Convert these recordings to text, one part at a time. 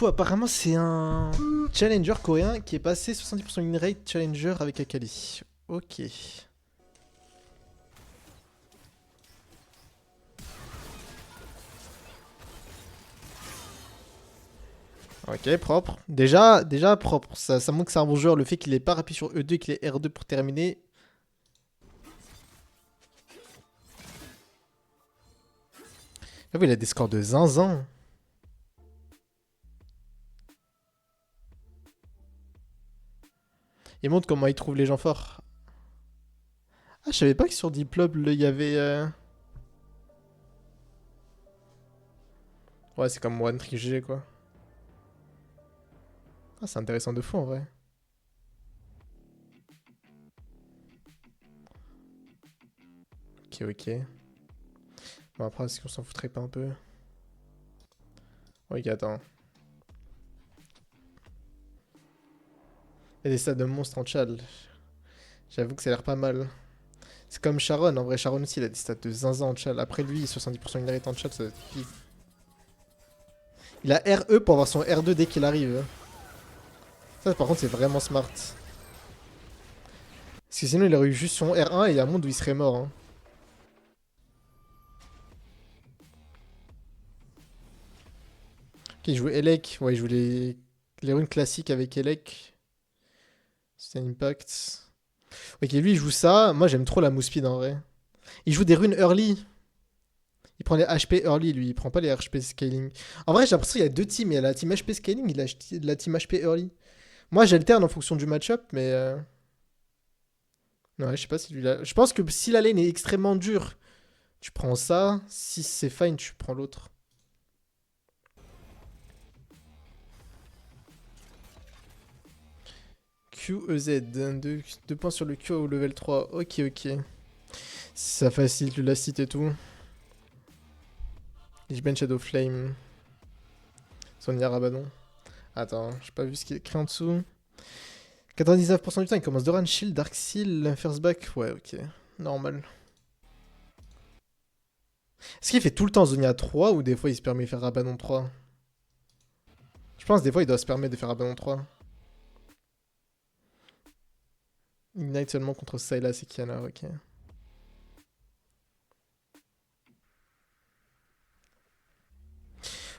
Apparemment, c'est un challenger coréen qui est passé 70% win rate challenger avec Akali. Ok. Ok, propre. Déjà propre. Ça montre que c'est un bon joueur. Le fait qu'il ait pas rappuyé sur E2 et qu'il ait R2 pour terminer. Ah oui, il a des scores de zinzin. Il montre comment il trouve les gens forts. Ah, je savais pas que sur Diplob, il y avait... Ouais, c'est comme One Trick GG, quoi. Ah, c'est intéressant de fou, en vrai. Ok, ok. Bon, après, est-ce qu'on s'en foutrait pas un peu? Ok, attends. Il y a des stats de monstres en chal. J'avoue que ça a l'air pas mal. C'est comme Sharon. En vrai, Sharon aussi, il a des stats de zinzin en chal. Après lui, 70% win rate en chal, ça va être pire. Il a RE pour avoir son R2 dès qu'il arrive. Ça, par contre, c'est vraiment smart. Parce que sinon, il aurait eu juste son R1 et il y a un monde où il serait mort. Hein. Ok, il joue Elec. Ouais, il joue les runes classiques avec Elec. C'est un impact. Ok, lui, il joue ça. Moi, j'aime trop la move speed en vrai. Il joue des runes early. Il prend les HP early, lui. Il prend pas les HP scaling. En vrai, j'ai l'impression qu'il y a deux teams. Il y a la team HP scaling et la team HP early. Moi, j'alterne en fonction du match-up, mais. Ouais, je sais pas si lui là. Je pense que si la lane est extrêmement dure, tu prends ça. Si c'est fine, tu prends l'autre. QEZ. Deux points sur le Q au level 3. Ok, ok. Ça facilite le last hit et tout. Lich-Bane Shadow Flame. Sonia Rabadon. Attends, j'ai pas vu ce qui est écrit en dessous. 99% du temps, il commence Doran Shield, Dark Seal, First Back. Ouais, ok. Normal. Est-ce qu'il fait tout le temps Zonia 3 ou des fois il se permet de faire Rabadon 3? Je pense des fois il doit se permettre de faire Rabadon 3. Ignite seulement contre Sylas et Kiana, ok.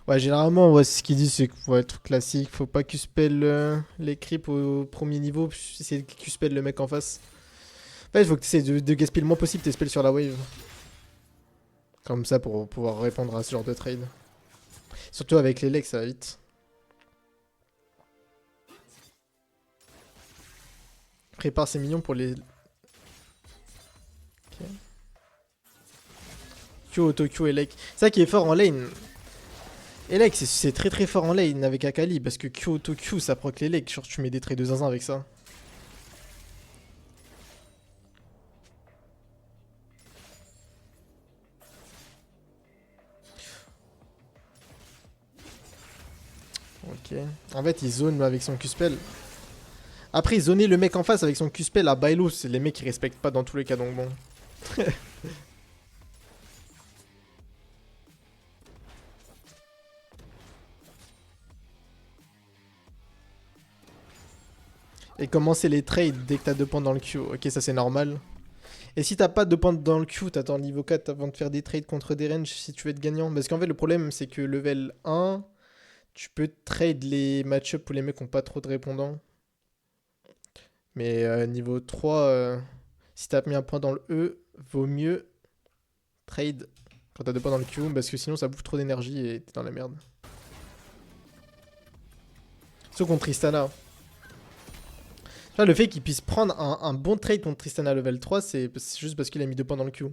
Ouais, généralement, ouais, ce qu'ils disent, c'est que faut être classique, faut pas Q-spell les creeps au premier niveau, puis essayer de Q-spell le mec en face. En fait, il faut que tu essaies de gaspiller le moins possible tes spells sur la wave. Comme ça pour pouvoir répondre à ce genre de trade. Surtout avec les legs, ça va vite. Prépare ses minions pour les. Ok. Q, auto Q et Lake. C'est ça qui est fort en lane. Et Lake, c'est très très fort en lane avec Akali parce que Q, auto Q, ça proc les legs. Genre, tu mets des trades de zinzin avec ça. Ok. En fait, il zone avec son Q-spell. Après, zoner le mec en face avec son Q-spell à Bailo, c'est les mecs qui respectent pas dans tous les cas, donc bon. Et commencer les trades dès que t'as 2 points dans le queue. Ok, ça c'est normal. Et si t'as pas 2 points dans le queue, t'attends le niveau 4 avant de faire des trades contre des ranges si tu veux être gagnant. Parce qu'en fait, le problème, c'est que level 1, tu peux trade les match-up où les mecs ont pas trop de répondants. Mais niveau 3, si t'as mis un point dans le E, vaut mieux trade quand t'as 2 points dans le queue. Parce que sinon, ça bouffe trop d'énergie et t'es dans la merde. Sauf contre Tristana. Là, le fait qu'il puisse prendre un bon trade contre Tristana level 3, c'est juste parce qu'il a mis 2 points dans le queue.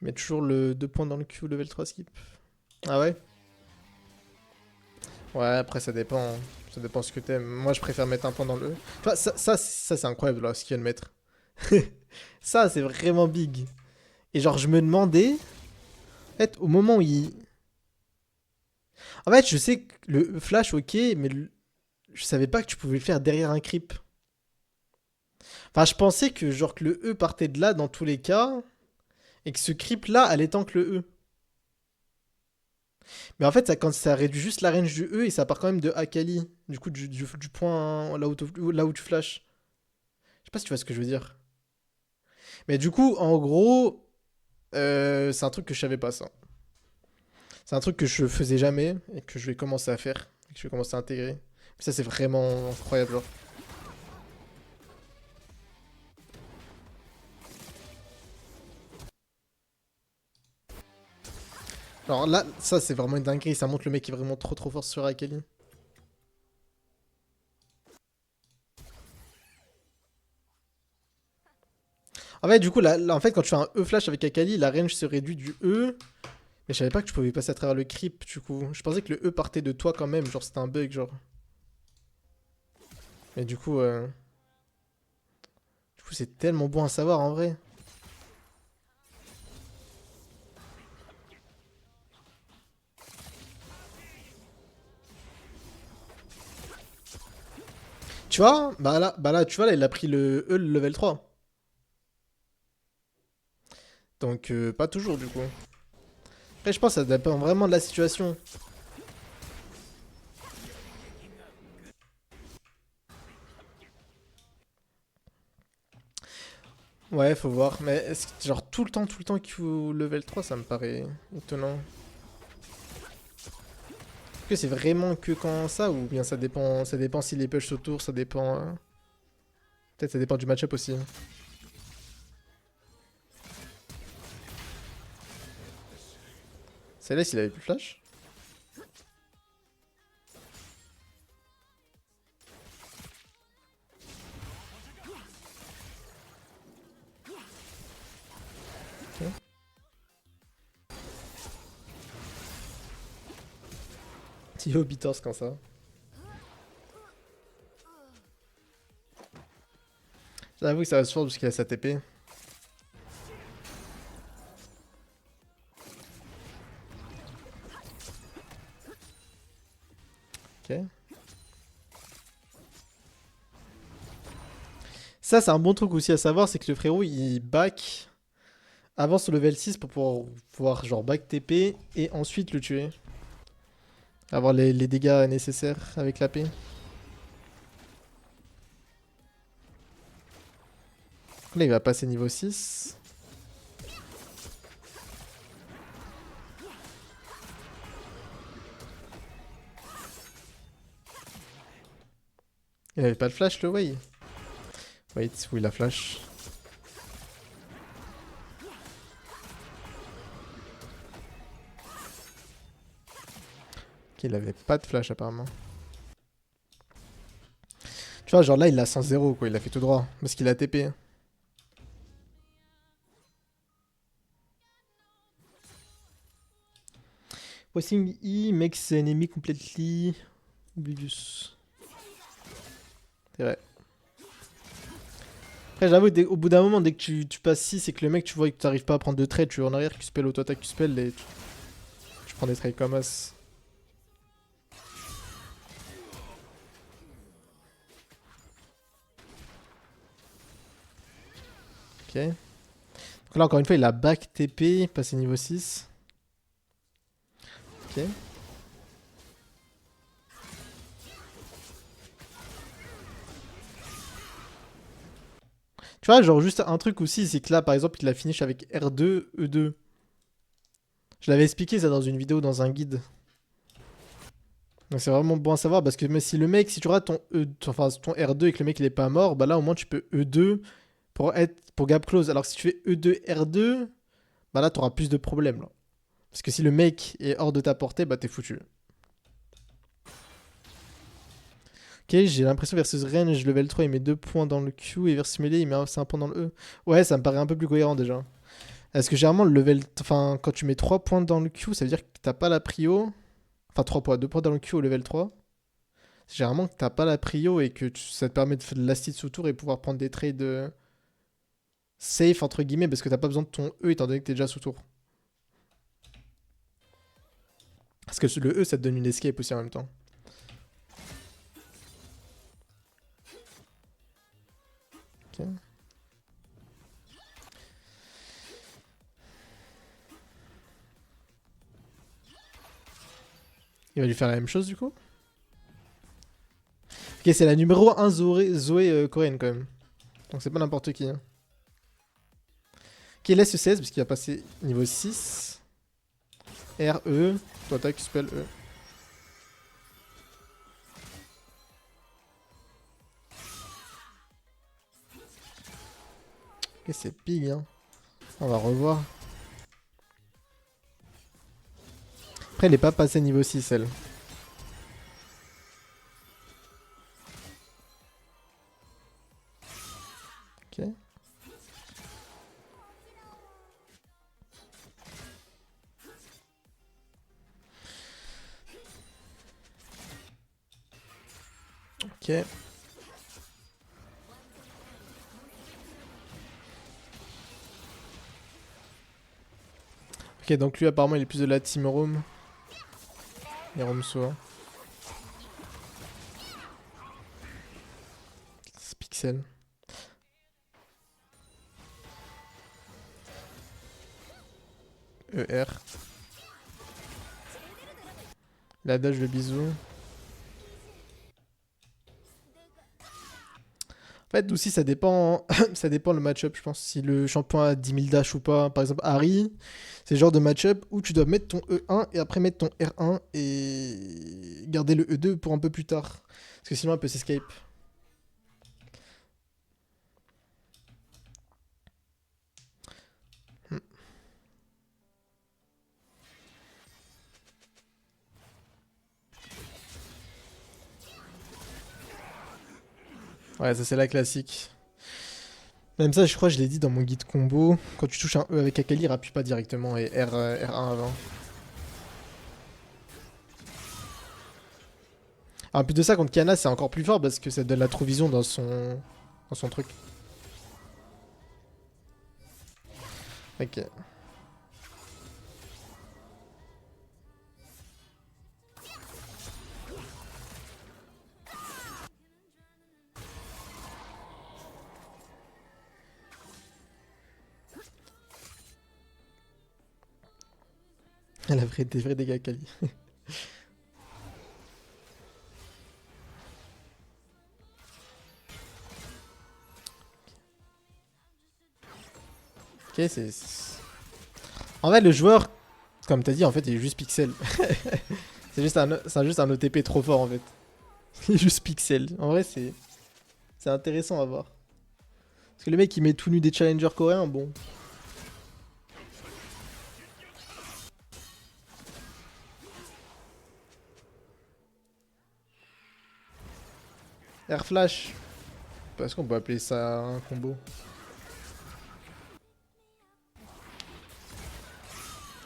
Il met toujours le 2 points dans le queue level 3 skip. Ah ouais? Ouais, après ça dépend. Hein. Ça dépend ce que t'aimes. Moi je préfère mettre un point dans le E. Enfin, ça c'est incroyable là, ce qu'il vient de mettre. Ça c'est vraiment big. Et genre je me demandais, en fait, au moment où il... En fait, je sais que le flash ok, mais je savais pas que tu pouvais le faire derrière un creep. Enfin, je pensais que genre que le E partait de là dans tous les cas, et que ce creep là allait tank le E. Mais en fait, ça, quand ça réduit juste la range du E, et ça part quand même de Akali. Du coup, du point là où tu flashes. Je sais pas si tu vois ce que je veux dire. Mais du coup, en gros, c'est un truc que je savais pas ça. C'est un truc que je faisais jamais, et que je vais commencer à faire, et que je vais commencer à intégrer. Ça, c'est vraiment incroyable, genre. Alors là, ça, c'est vraiment une dinguerie. Ça montre le mec qui est vraiment trop trop fort sur Akali. En fait, du coup, en fait, quand tu fais un E flash avec Akali, la range se réduit du E. Mais je savais pas que tu pouvais passer à travers le creep, du coup. Je pensais que le E partait de toi quand même, genre c'était un bug, genre. Mais du coup, c'est tellement bon à savoir en vrai. Tu vois, bah là, tu vois, là, il a pris le E, le level 3. Donc, pas toujours, du coup. Après, je pense que ça dépend vraiment de la situation. Ouais, faut voir. Mais est-ce que, genre, tout le temps qu'il faut level 3, ça me paraît étonnant. Est-ce que c'est vraiment que quand ça, ou bien ça dépend si les push autour, ça dépend. Peut-être ça dépend du match-up aussi. Celle-là, s'il avait plus flash. Ok. Tio Beaters quand ça. J'avoue que ça va se faire parce qu'il a sa TP. Ok. Ça, c'est un bon truc aussi à savoir, c'est que le frérot, il back avant son level 6 pour pouvoir genre back TP et ensuite le tuer. Avoir les dégâts nécessaires avec la P. Là, il va passer niveau 6. Il avait pas de flash, le Wei. Wait, où il a flash. Ok, il avait pas de flash apparemment. Tu vois, genre là, il l'a 100-0, quoi. Il a fait tout droit. Parce qu'il a TP. Wasting E makes enemy completely oblivious. C'est vrai. Après, j'avoue, au bout d'un moment, dès que tu passes 6 et que le mec, tu vois que tu n'arrives pas à prendre de trade, tu es en arrière, Q-spell, auto-attaque, Q-spell, et tu prends des trades comme as. Ok. Donc là, encore une fois, il a back TP, passé niveau 6. Ok. Tu vois, genre, juste un truc aussi, c'est que là, par exemple, il a finish avec R2, E2. Je l'avais expliqué ça dans une vidéo, dans un guide. Donc c'est vraiment bon à savoir parce que mais si le mec, si tu rates enfin, ton R2 et que le mec il est pas mort, bah là au moins tu peux E2 pour gap close. Alors que si tu fais E2 R2, bah là t'auras plus de problèmes là. Parce que si le mec est hors de ta portée, bah t'es foutu. Ok, j'ai l'impression versus range level 3 il met 2 points dans le Q et versus melee il met 5 points dans le E. Ouais, ça me paraît un peu plus cohérent déjà. Est-ce que généralement le level, enfin quand tu mets 3 points dans le Q, ça veut dire que t'as pas la prio. Enfin 3 points, 2 points dans le Q au level 3. Généralement que t'as pas la prio et que ça te permet de faire de l'astide sous tour et pouvoir prendre des trades safe entre guillemets parce que t'as pas besoin de ton E étant donné que t'es déjà sous tour. Parce que le E ça te donne une escape aussi en même temps. Ok. Il va lui faire la même chose du coup. Ok, c'est la numéro 1 Zoé coréenne quand même. Donc c'est pas n'importe qui. Hein. Ok, laisse CS parce qu'il va passer niveau 6. R, E. Toi, attaque, spell E. Ok, c'est pig, hein. On va revoir. Après, elle est pas passée niveau 6, elle. Ok. Ok. Ok, donc lui, apparemment, il est plus de la team Room. Et Romso. C'est Pixel. ER. La dodge, le bisou. En fait, aussi, ça dépend, ça dépend le match-up, je pense. Si le champion a 10 000 dash ou pas. Par exemple, Harry, c'est le genre de match-up où tu dois mettre ton E1 et après mettre ton R1 et garder le E2 pour un peu plus tard. Parce que sinon, elle peut s'escape. Hmm. Ouais, ça, c'est la classique. Même ça, je crois que je l'ai dit dans mon guide combo. Quand tu touches un E avec Akali, rappuie pas directement et R1 avant. En plus de ça, contre Kiana, c'est encore plus fort parce que ça donne la true vision dans son truc. Ok. Elle a des vrais dégâts Akali. Ok, c'est... En vrai, le joueur, comme t'as dit, en fait, il est juste pixel. C'est juste un OTP trop fort, en fait. Il est juste pixel. En vrai, c'est intéressant à voir. Parce que le mec, il met tout nu des challengers coréens, bon. Air flash. Est-ce qu'on peut appeler ça un combo?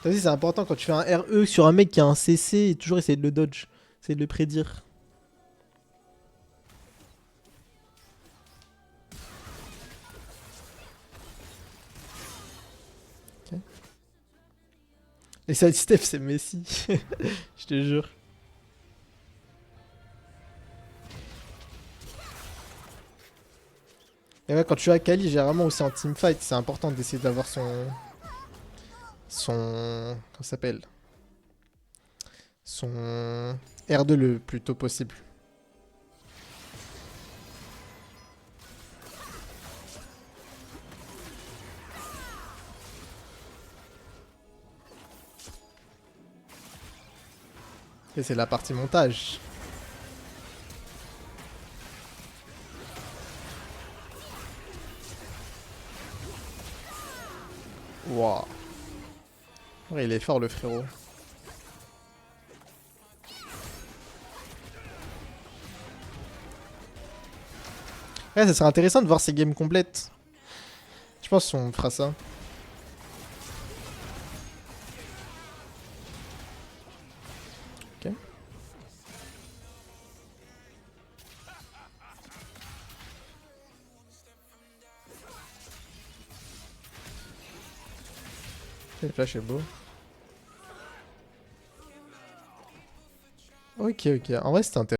T'as dit, c'est important quand tu fais un RE sur un mec qui a un CC, et toujours essayer de le dodge. Essayer de le prédire. Ok. Les side steps, c'est Messi. Je te jure. Et ouais, quand tu as Kali, généralement aussi en teamfight, c'est important d'essayer d'avoir son. Comment ça s'appelle? Son R2 le plus tôt possible. Et c'est la partie montage. Waouh. Ouais, il est fort le frérot. Ouais, ça serait intéressant de voir ces games complètes. Je pense qu'on fera ça. Ok. Le flash est beau. Ok, ok. En vrai, c'était intéressant.